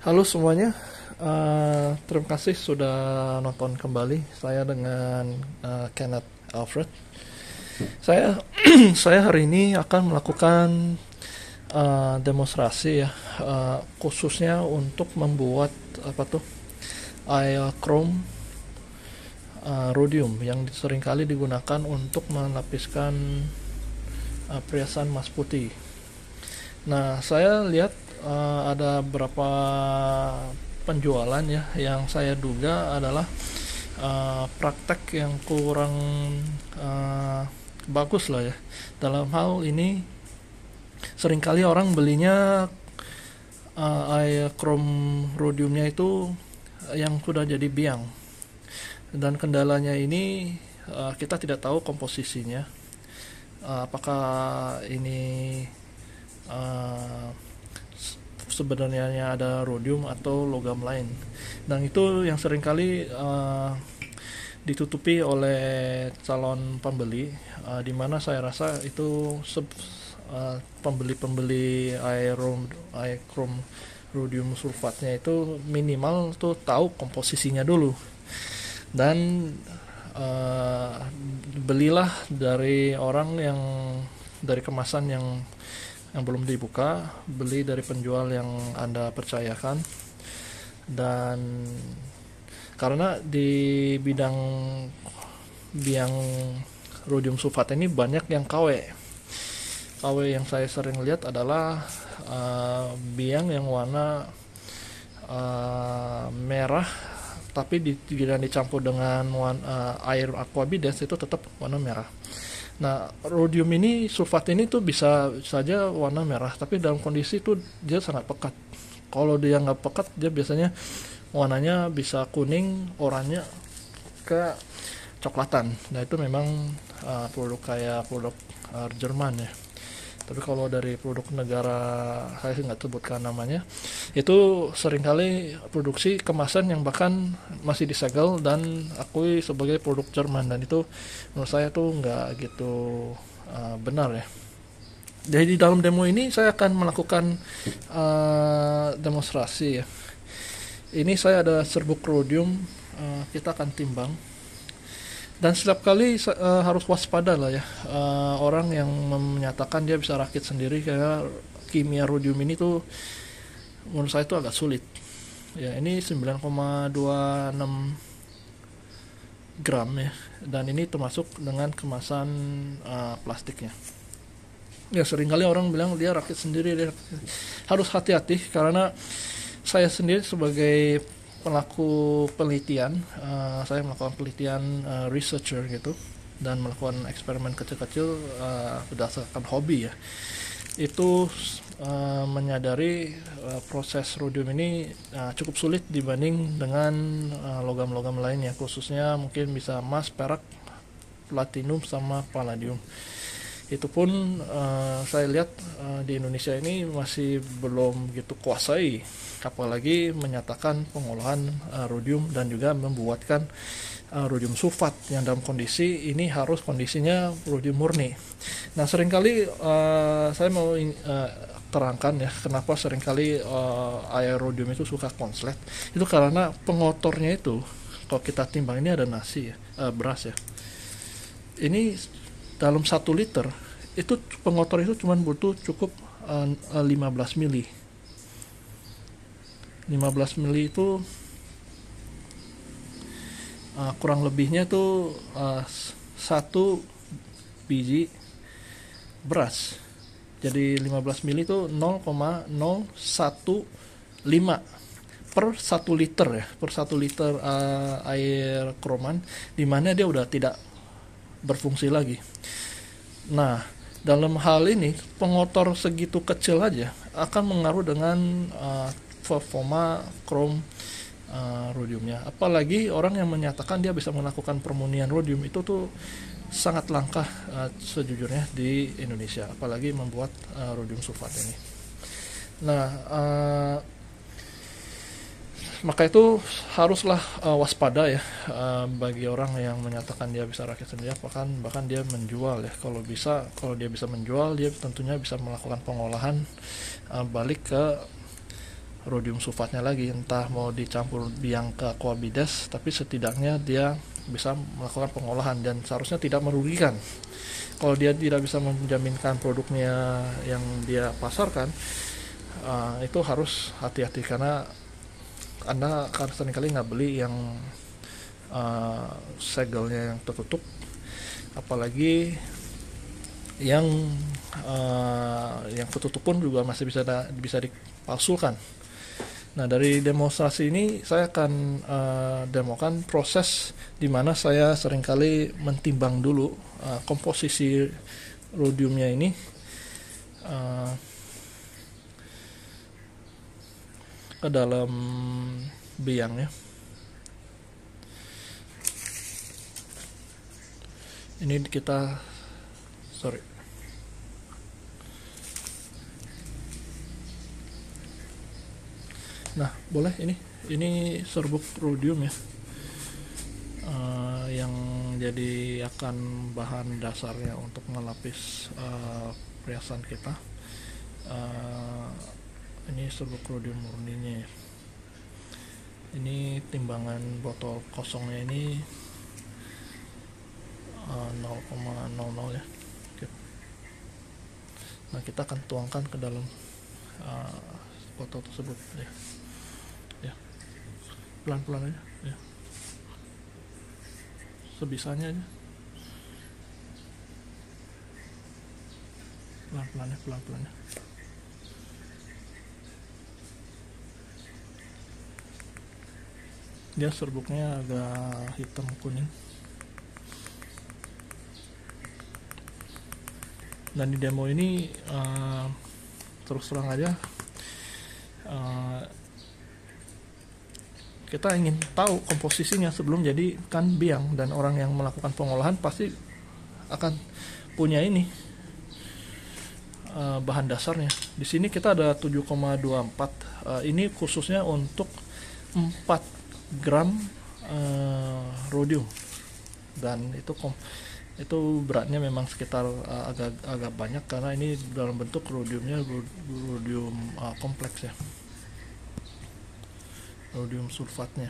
Halo semuanya, terima kasih sudah nonton kembali. Saya dengan Kenneth Alfred. Saya saya hari ini akan melakukan demonstrasi ya, khususnya untuk membuat apa tuh chrome rhodium yang seringkali digunakan untuk melapiskan perhiasan emas putih. Nah, saya lihat ada beberapa penjualan ya yang saya duga adalah praktek yang kurang bagus lah ya. Dalam hal ini seringkali orang belinya chrome rhodiumnya itu yang sudah jadi biang, dan kendalanya ini kita tidak tahu komposisinya, apakah ini uh, sebenarnya ada rhodium atau logam lain, dan itu yang seringkali ditutupi oleh calon pembeli, di mana saya rasa itu pembeli-pembeli chrome rhodium sulfatnya itu minimal tuh tahu komposisinya dulu, dan belilah dari orang yang dari kemasan yang belum dibuka, beli dari penjual yang Anda percayakan. Dan karena di bidang biang rhodium sulfat ini banyak yang KW. KW yang saya sering lihat adalah biang yang warna merah, tapi tidak dicampur dengan air aquabides, itu tetap warna merah. Nah, rhodium ini, sulfat ini tuh bisa saja warna merah, tapi dalam kondisi itu dia sangat pekat. Kalau dia nggak pekat, dia biasanya warnanya bisa kuning, oranye, ke coklatan. Nah, itu memang produk kayak produk Jerman ya. Tapi kalau dari produk negara, saya nggak sebutkan namanya, itu seringkali produksi kemasan yang bahkan masih disegel dan akui sebagai produk Jerman, dan itu menurut saya tuh nggak gitu benar ya. Jadi di dalam demo ini saya akan melakukan demonstrasi ya. Ini saya ada serbuk rhodium, kita akan timbang. Dan setiap kali harus waspada lah ya, orang yang menyatakan dia bisa rakit sendiri, karena kimia rhodium ini tuh menurut saya itu agak sulit ya. Ini 9,26 gram ya, dan ini termasuk dengan kemasan plastiknya. Ya, seringkali orang bilang dia rakit sendiri, harus hati-hati, karena saya sendiri sebagai pelaku penelitian, saya melakukan penelitian researcher gitu, dan melakukan eksperimen kecil-kecil berdasarkan hobi ya. Itu menyadari proses rhodium ini cukup sulit dibanding dengan logam-logam lainnya, khususnya mungkin bisa emas, perak, platinum, sama palladium. Itu pun saya lihat di Indonesia ini masih belum gitu kuasai, apalagi menyatakan pengolahan rhodium dan juga membuatkan rhodium sulfat yang dalam kondisi ini harus kondisinya rhodium murni. Nah, seringkali saya mau terangkan ya, kenapa seringkali air rhodium itu suka konslet. Itu karena pengotornya itu, kalau kita timbang, ini ada nasi ya, beras ya. Ini dalam 1 liter itu pengotor itu cuma butuh cukup 15 mili. 15 mili itu kurang lebihnya tuh 1 biji beras. Jadi 15 mili itu 0,015 per 1 liter ya, per 1 liter air kroman, dimana dia udah tidak berfungsi lagi. Nah, dalam hal ini pengotor segitu kecil aja akan mengaruh dengan performa chrome rhodiumnya. Apalagi orang yang menyatakan dia bisa melakukan permurnian rhodium itu tuh sangat langka sejujurnya di Indonesia, apalagi membuat rhodium sulfat ini. Nah, maka itu haruslah waspada ya, bagi orang yang menyatakan dia bisa rakit sendiri, bahkan dia menjual ya. Kalau dia bisa menjual, dia tentunya bisa melakukan pengolahan balik ke rhodium sulfatnya lagi, entah mau dicampur biang ke aquabides, tapi setidaknya dia bisa melakukan pengolahan dan seharusnya tidak merugikan. Kalau dia tidak bisa menjaminkan produknya yang dia pasarkan, itu harus hati-hati, karena Anda akan seringkali nggak beli yang segelnya yang tertutup, apalagi yang tertutup pun juga masih bisa dipalsukan. Nah, dari demonstrasi ini saya akan demokan proses di mana saya seringkali mentimbang dulu komposisi rhodiumnya ini ke dalam biangnya. Ini kita Nah, boleh ini serbuk rhodium ya, yang jadi akan bahan dasarnya untuk melapis perhiasan kita. Ini serbuk rhodium murninya ya. Ini timbangan botol kosongnya ini 0,00 ya. Nah, kita akan tuangkan ke dalam botol tersebut ya. Pelan-pelan aja ya, sebisanya aja, pelan-pelan ya. Dia serbuknya agak hitam kuning. Dan di demo ini terus terang aja kita ingin tahu komposisinya sebelum jadikan biang, dan orang yang melakukan pengolahan pasti akan punya ini bahan dasarnya. Di sini kita ada 7,24. Ini khususnya untuk 4 gram rhodium, dan itu beratnya memang sekitar agak banyak, karena ini dalam bentuk rhodium kompleks ya, rhodium sulfatnya.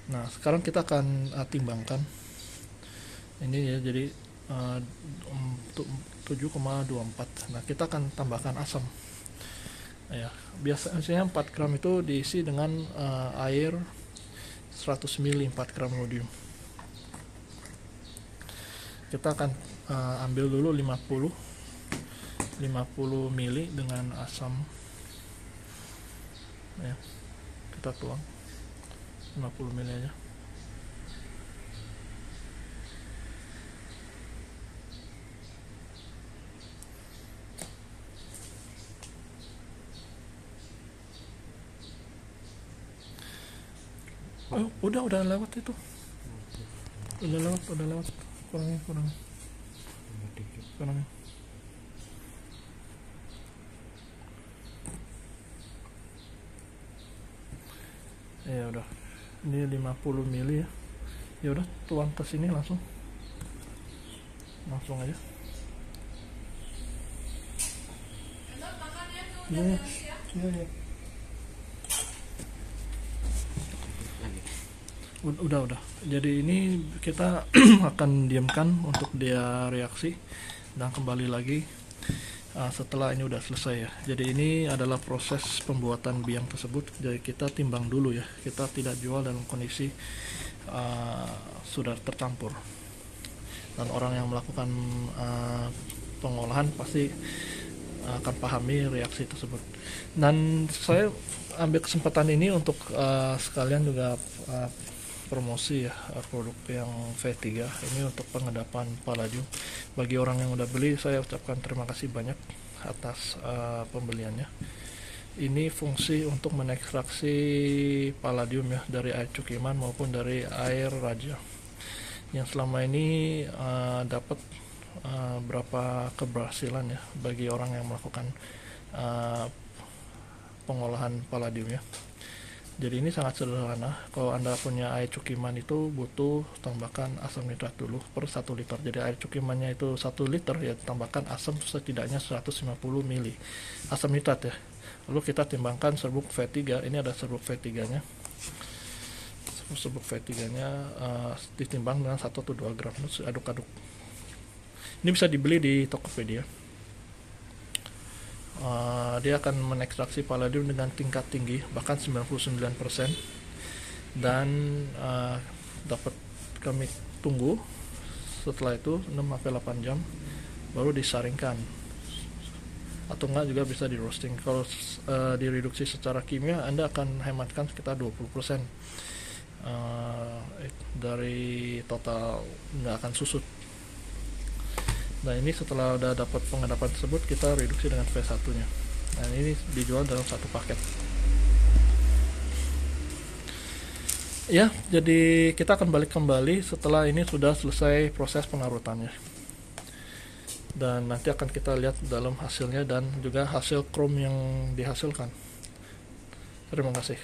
Nah, sekarang kita akan timbangkan ini ya, jadi 7,24. Nah, kita akan tambahkan asam ya. Biasanya 4 gram itu diisi dengan air 100 ml 4 gram rhodium. Kita akan ambil dulu 50 ml dengan asam ya. Kita tuang 50 ml aja. Oh, udah lewat itu. Udah lewat. Kurangin. Ya udah. Ini 50 ml ya. Ya udah, tuang ke sini langsung aja. Iya. Udah. Jadi ini kita akan diamkan untuk dia reaksi dan kembali lagi setelah ini udah selesai ya. Jadi ini adalah proses pembuatan biang tersebut. Jadi kita timbang dulu ya. Kita tidak jual dalam kondisi sudah tercampur. Dan orang yang melakukan pengolahan pasti akan pahami reaksi tersebut. Dan saya ambil kesempatan ini untuk sekalian juga promosi ya, produk yang V3 ini untuk pengedapan palladium. Bagi orang yang udah beli, saya ucapkan terima kasih banyak atas pembeliannya. Ini fungsi untuk menekstraksi palladium ya, dari air cukiman maupun dari air raja, yang selama ini dapat berapa keberhasilan ya bagi orang yang melakukan pengolahan palladium ya. Jadi ini sangat sederhana. Kalau Anda punya air cukiman itu butuh tambahkan asam nitrat dulu per 1 liter. Jadi air cukimannya itu 1 liter ya, tambahkan asam setidaknya 150 ml asam nitrat ya. Lalu kita timbangkan serbuk V3. Ini ada serbuk V3 nya. Serbuk V3 nya ditimbang dengan 1 atau 2 gram. Terus aduk-aduk. Ini bisa dibeli di Tokopedia. Dia akan menekstraksi palladium dengan tingkat tinggi, bahkan 99%. Dan dapat kami tunggu setelah itu 6-8 jam baru disaringkan, atau enggak juga bisa di roasting. Kalau direduksi secara kimia, Anda akan hematkan sekitar 20% dari total, nggak akan susut. Nah, ini setelah udah dapat pengadapan tersebut, kita reduksi dengan V1 nya. Nah, ini dijual dalam satu paket. Ya, jadi kita akan balik kembali setelah ini sudah selesai proses pengarutannya. Dan nanti akan kita lihat dalam hasilnya dan juga hasil chrome yang dihasilkan. Terima kasih.